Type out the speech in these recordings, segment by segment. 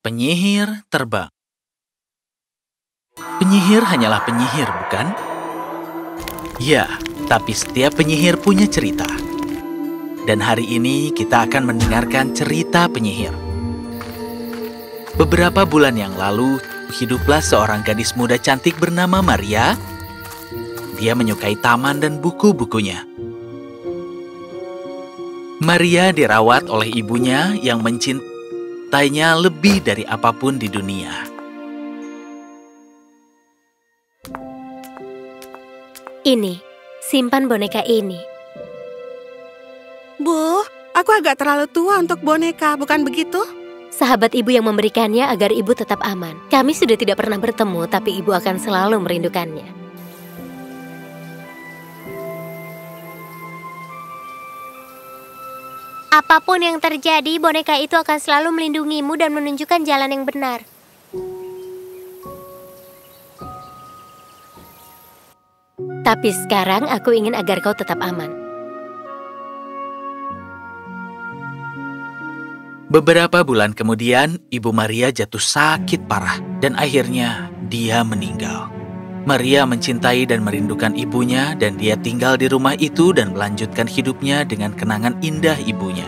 Penyihir terbang. Penyihir hanyalah penyihir, bukan? Ya, tapi setiap penyihir punya cerita. Dan hari ini kita akan mendengarkan cerita penyihir. Beberapa bulan yang lalu, hiduplah seorang gadis muda cantik bernama Maria. Dia menyukai taman dan buku-bukunya. Maria dirawat oleh ibunya yang mencintainya lebih dari apapun di dunia. Ini, simpan boneka ini. Bu, aku agak terlalu tua untuk boneka, bukan begitu? Sahabat ibu yang memberikannya agar ibu tetap aman. Kami sudah tidak pernah bertemu, tapi ibu akan selalu merindukannya. Apapun yang terjadi, boneka itu akan selalu melindungimu dan menunjukkan jalan yang benar. Tapi sekarang aku ingin agar kau tetap aman. Beberapa bulan kemudian, Ibu Maria jatuh sakit parah dan akhirnya dia meninggal. Maria mencintai dan merindukan ibunya dan dia tinggal di rumah itu dan melanjutkan hidupnya dengan kenangan indah ibunya.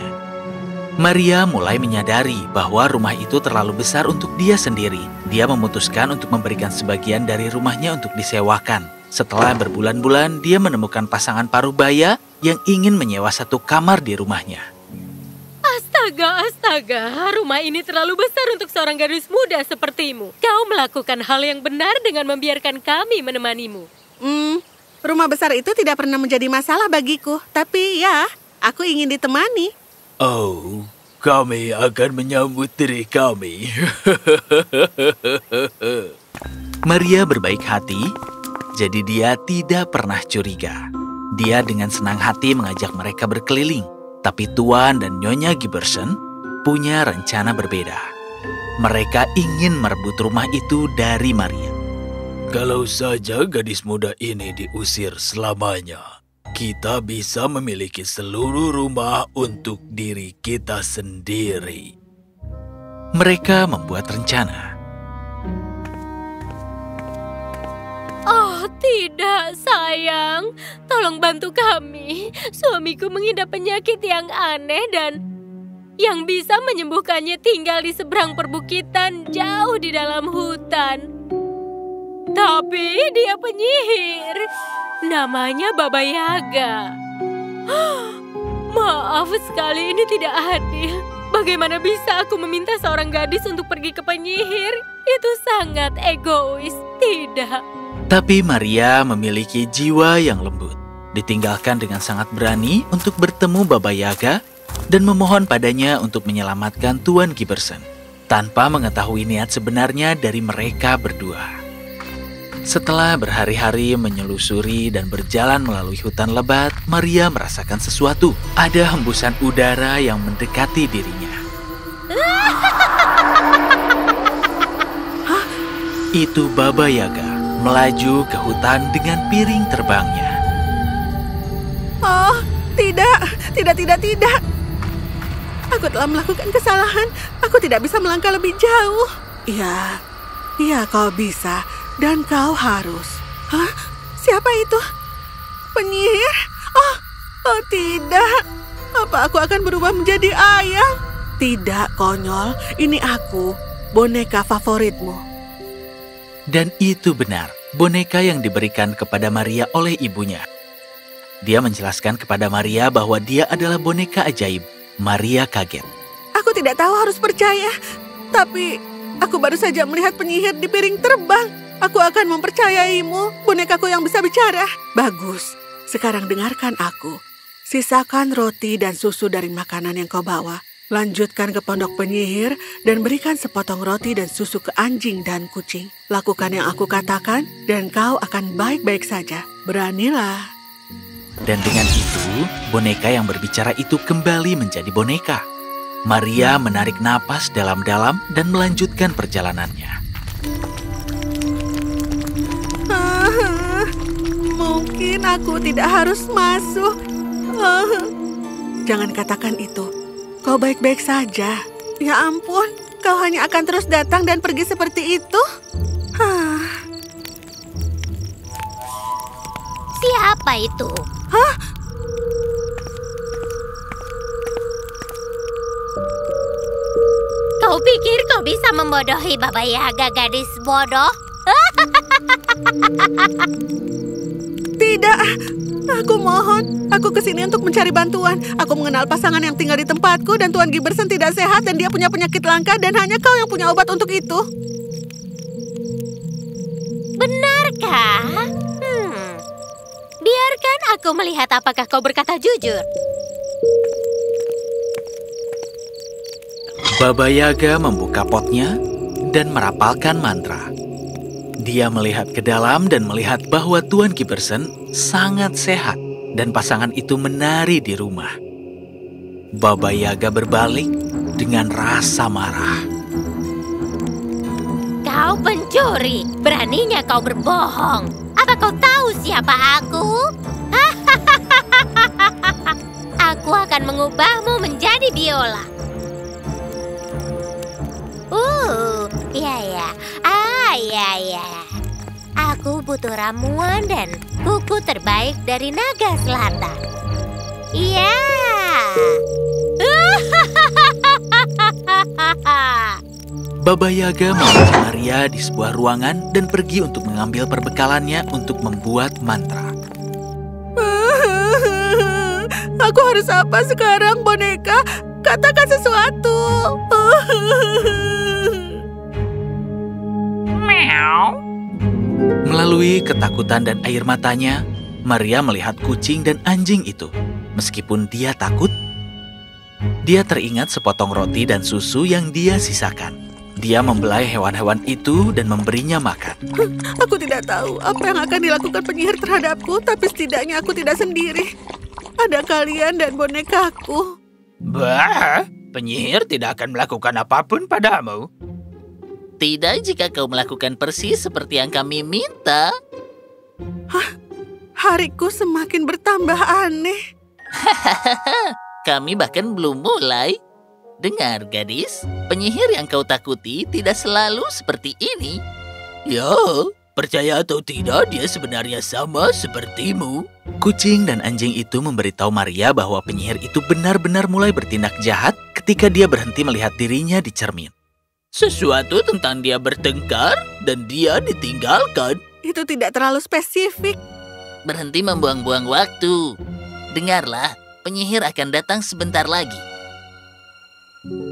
Maria mulai menyadari bahwa rumah itu terlalu besar untuk dia sendiri. Dia memutuskan untuk memberikan sebagian dari rumahnya untuk disewakan. Setelah berbulan-bulan, dia menemukan pasangan paruh baya yang ingin menyewa satu kamar di rumahnya. Astaga, rumah ini terlalu besar untuk seorang gadis muda sepertimu. Kau melakukan hal yang benar dengan membiarkan kami menemanimu. Rumah besar itu tidak pernah menjadi masalah bagiku. Tapi ya, aku ingin ditemani. Oh, kami akan menyambut diri kami. Maria berbaik hati, jadi dia tidak pernah curiga. Dia dengan senang hati mengajak mereka berkeliling. Tapi Tuan dan Nyonya Giberson punya rencana berbeda. Mereka ingin merebut rumah itu dari Maria. Kalau saja gadis muda ini diusir selamanya, kita bisa memiliki seluruh rumah untuk diri kita sendiri. Mereka membuat rencana. Oh tidak, sayang. Tolong bantu kami. Suamiku mengidap penyakit yang aneh dan yang bisa menyembuhkannya tinggal di seberang perbukitan jauh di dalam hutan. Tapi dia penyihir. Namanya Baba Yaga. Maaf sekali, ini tidak adil. Bagaimana bisa aku meminta seorang gadis untuk pergi ke penyihir? Itu sangat egois, tidak? Tapi Maria memiliki jiwa yang lembut. Ditinggalkan dengan sangat berani untuk bertemu Baba Yaga dan memohon padanya untuk menyelamatkan Tuan Giberson tanpa mengetahui niat sebenarnya dari mereka berdua. Setelah berhari-hari menyelusuri dan berjalan melalui hutan lebat, Maria merasakan sesuatu. Ada hembusan udara yang mendekati dirinya. Itu Baba Yaga melaju ke hutan dengan piring terbangnya. Oh, tidak. Aku telah melakukan kesalahan. Aku tidak bisa melangkah lebih jauh. Ya, kau bisa. Dan kau harus. Hah? Siapa itu? Penyihir? Oh, tidak. Apa aku akan berubah menjadi ayam? Tidak, konyol. Ini aku, boneka favoritmu. Dan itu benar, boneka yang diberikan kepada Maria oleh ibunya. Dia menjelaskan kepada Maria bahwa dia adalah boneka ajaib. Maria kaget. Aku tidak tahu harus percaya, tapi aku baru saja melihat penyihir di piring terbang. Aku akan mempercayaimu, bonekaku yang bisa bicara. Bagus, sekarang dengarkan aku. Sisakan roti dan susu dari makanan yang kau bawa. Lanjutkan ke pondok penyihir dan berikan sepotong roti dan susu ke anjing dan kucing. Lakukan yang aku katakan dan kau akan baik-baik saja. Beranilah. Dan dengan itu, boneka yang berbicara itu kembali menjadi boneka. Maria menarik napas dalam-dalam dan melanjutkan perjalanannya. Mungkin aku tidak harus masuk. Jangan katakan itu. Kau baik-baik saja. Ya ampun, kau hanya akan terus datang dan pergi seperti itu? Siapa itu? Hah? Kau pikir kau bisa membodohi Baba Yaga, gadis bodoh? Tidak, aku mohon. Aku kesini untuk mencari bantuan. Aku mengenal pasangan yang tinggal di tempatku dan Tuan Giberson tidak sehat dan dia punya penyakit langka dan hanya kau yang punya obat untuk itu. Benarkah? Biarkan aku melihat apakah kau berkata jujur. Baba Yaga membuka potnya dan merapalkan mantra. Dia melihat ke dalam dan melihat bahwa Tuan Giberson sangat sehat dan pasangan itu menari di rumah. Baba Yaga berbalik dengan rasa marah. Kau pencuri, beraninya kau berbohong. Apa kau tahu siapa aku? Aku akan mengubahmu menjadi biola. Ya. Aku butuh ramuan dan buku terbaik dari naga selatan. Iya. Baba Yaga mengunci Maria di sebuah ruangan dan pergi untuk mengambil perbekalannya untuk membuat mantra. Aku harus apa sekarang, boneka? Katakan sesuatu. Melalui ketakutan dan air matanya, Maria melihat kucing dan anjing itu. Meskipun dia takut, dia teringat sepotong roti dan susu yang dia sisakan. Dia membelai hewan-hewan itu dan memberinya makan. Aku tidak tahu apa yang akan dilakukan penyihir terhadapku, tapi setidaknya aku tidak sendiri. Ada kalian dan bonekaku. Bah, penyihir tidak akan melakukan apapun padamu. Tidak jika kau melakukan persis seperti yang kami minta. Hariku semakin bertambah aneh. Kami bahkan belum mulai. Dengar, gadis, penyihir yang kau takuti tidak selalu seperti ini. Ya, percaya atau tidak, dia sebenarnya sama sepertimu. Kucing dan anjing itu memberitahu Maria bahwa penyihir itu benar-benar mulai bertindak jahat ketika dia berhenti melihat dirinya di cermin. Sesuatu tentang dia bertengkar dan dia ditinggalkan. Itu tidak terlalu spesifik. Berhenti membuang-buang waktu. Dengarlah, penyihir akan datang sebentar lagi.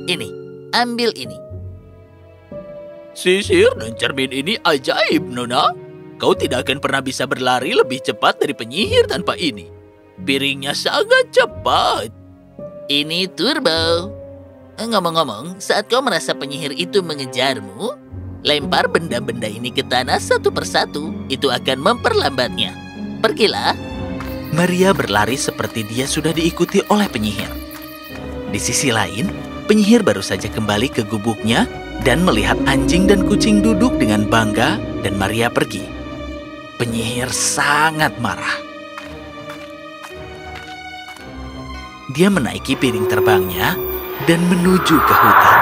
Ini, ambil ini. Sisir dan cermin ini ajaib, Nona. Kau tidak akan pernah bisa berlari lebih cepat dari penyihir tanpa ini. Piringnya sangat cepat. Ini turbo. Ngomong-ngomong, saat kau merasa penyihir itu mengejarmu, lempar benda-benda ini ke tanah satu persatu. Itu akan memperlambatnya. Pergilah. Maria berlari seperti dia sudah diikuti oleh penyihir. Di sisi lain, penyihir baru saja kembali ke gubuknya dan melihat anjing dan kucing duduk dengan bangga dan Maria pergi. Penyihir sangat marah. Dia menaiki piring terbangnya dan menuju ke hutan.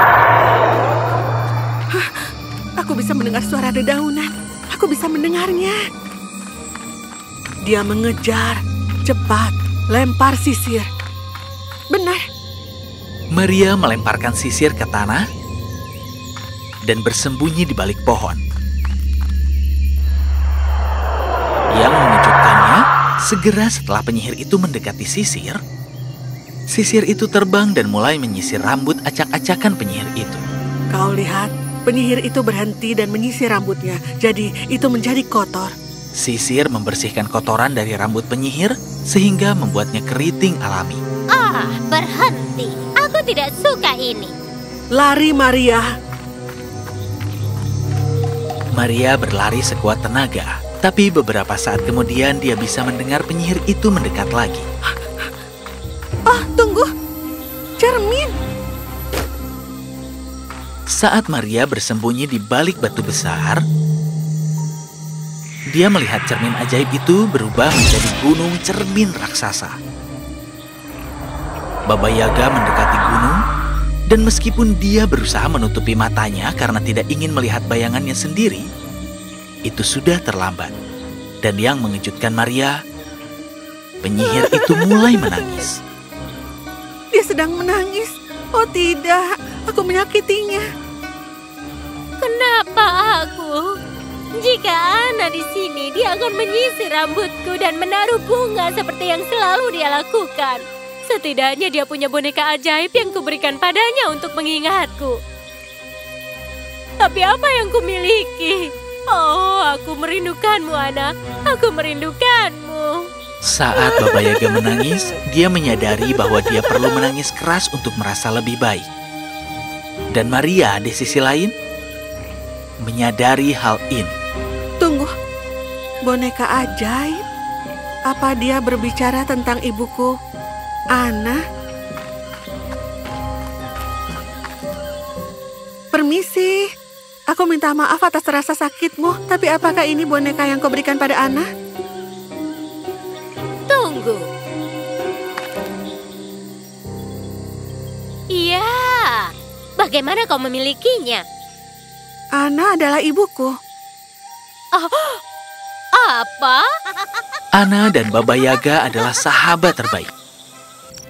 Aku bisa mendengar suara dedaunan. Aku bisa mendengarnya. Dia mengejar, cepat, lempar sisir. Benar. Maria melemparkan sisir ke tanah dan bersembunyi di balik pohon. Yang mengejutkannya, segera setelah penyihir itu mendekati sisir, sisir itu terbang dan mulai menyisir rambut acak-acakan penyihir itu. Kau lihat, penyihir itu berhenti dan menyisir rambutnya. Jadi itu menjadi kotor. Sisir membersihkan kotoran dari rambut penyihir sehingga membuatnya keriting alami. Berhenti. Aku tidak suka ini. Lari, Maria. Maria berlari sekuat tenaga, tapi beberapa saat kemudian dia bisa mendengar penyihir itu mendekat lagi. Tunggu. Cermin. Saat Maria bersembunyi di balik batu besar, dia melihat cermin ajaib itu berubah menjadi gunung cermin raksasa. Baba Yaga mendekati gunung Dan meskipun dia berusaha menutupi matanya karena tidak ingin melihat bayangannya sendiri, itu sudah terlambat. Dan yang mengejutkan Maria, penyihir itu mulai menangis. Dia sedang menangis. Oh tidak, aku menyakitinya. Kenapa aku? Jika Ana di sini, dia akan menyisir rambutku dan menaruh bunga seperti yang selalu dia lakukan. Setidaknya dia punya boneka ajaib yang kuberikan padanya untuk mengingatku. Tapi apa yang kumiliki? Oh, aku merindukanmu, Ana. Aku merindukanmu. Saat Baba Yaga menangis, dia menyadari bahwa dia perlu menangis keras untuk merasa lebih baik. Dan Maria di sisi lain menyadari hal ini. Tunggu, boneka ajaib? Apa dia berbicara tentang ibuku, Ana? Permisi, aku minta maaf atas rasa sakitmu, tapi apakah ini boneka yang kau berikan pada Ana? Tunggu. Iya, bagaimana kau memilikinya? Ana adalah ibuku. Apa? Ana dan Baba Yaga adalah sahabat terbaik.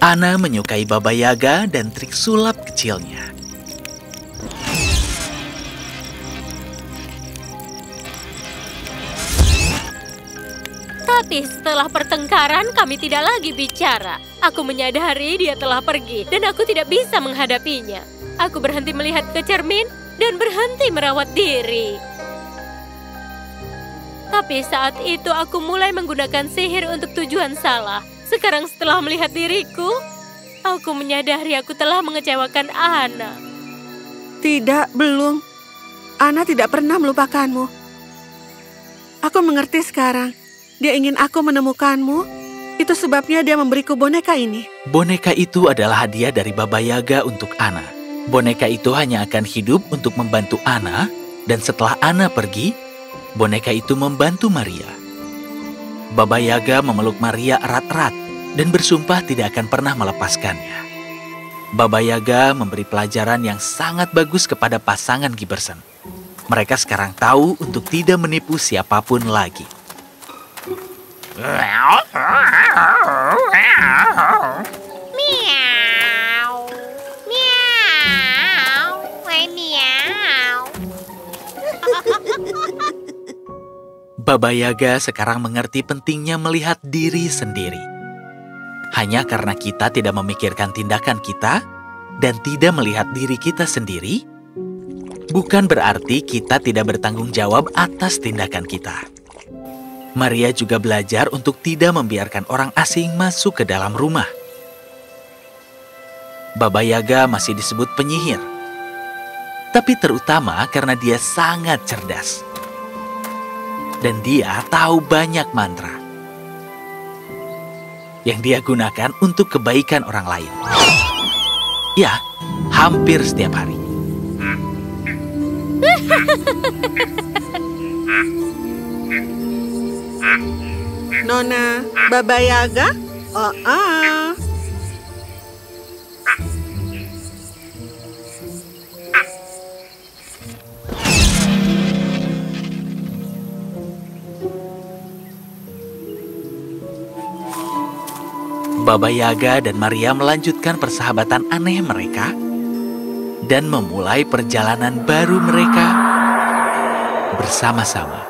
Ana menyukai Baba Yaga dan trik sulap kecilnya. Tapi setelah pertengkaran kami tidak lagi bicara. Aku menyadari dia telah pergi dan aku tidak bisa menghadapinya. Aku berhenti melihat ke cermin dan berhenti merawat diri. Tapi saat itu aku mulai menggunakan sihir untuk tujuan salah. Sekarang setelah melihat diriku, aku menyadari aku telah mengecewakan Ana. Tidak, belum. Ana tidak pernah melupakanmu. Aku mengerti sekarang. Dia ingin aku menemukanmu. Itu sebabnya dia memberiku boneka ini. Boneka itu adalah hadiah dari Baba Yaga untuk Ana. Boneka itu hanya akan hidup untuk membantu Ana, dan setelah Ana pergi, boneka itu membantu Maria. Baba Yaga memeluk Maria erat-erat dan bersumpah tidak akan pernah melepaskannya. Baba Yaga memberi pelajaran yang sangat bagus kepada pasangan Giberson. Mereka sekarang tahu untuk tidak menipu siapapun lagi. Miau. Miau. Why miau? Baba Yaga sekarang mengerti pentingnya melihat diri sendiri. Hanya karena kita tidak memikirkan tindakan kita dan tidak melihat diri kita sendiri, bukan berarti kita tidak bertanggung jawab atas tindakan kita. Maria juga belajar untuk tidak membiarkan orang asing masuk ke dalam rumah. Baba Yaga masih disebut penyihir, tapi terutama karena dia sangat cerdas. Dan dia tahu banyak mantra yang dia gunakan untuk kebaikan orang lain. Ya, hampir setiap hari. Nona, Baba Yaga? Baba Yaga dan Maria melanjutkan persahabatan aneh mereka dan memulai perjalanan baru mereka bersama-sama.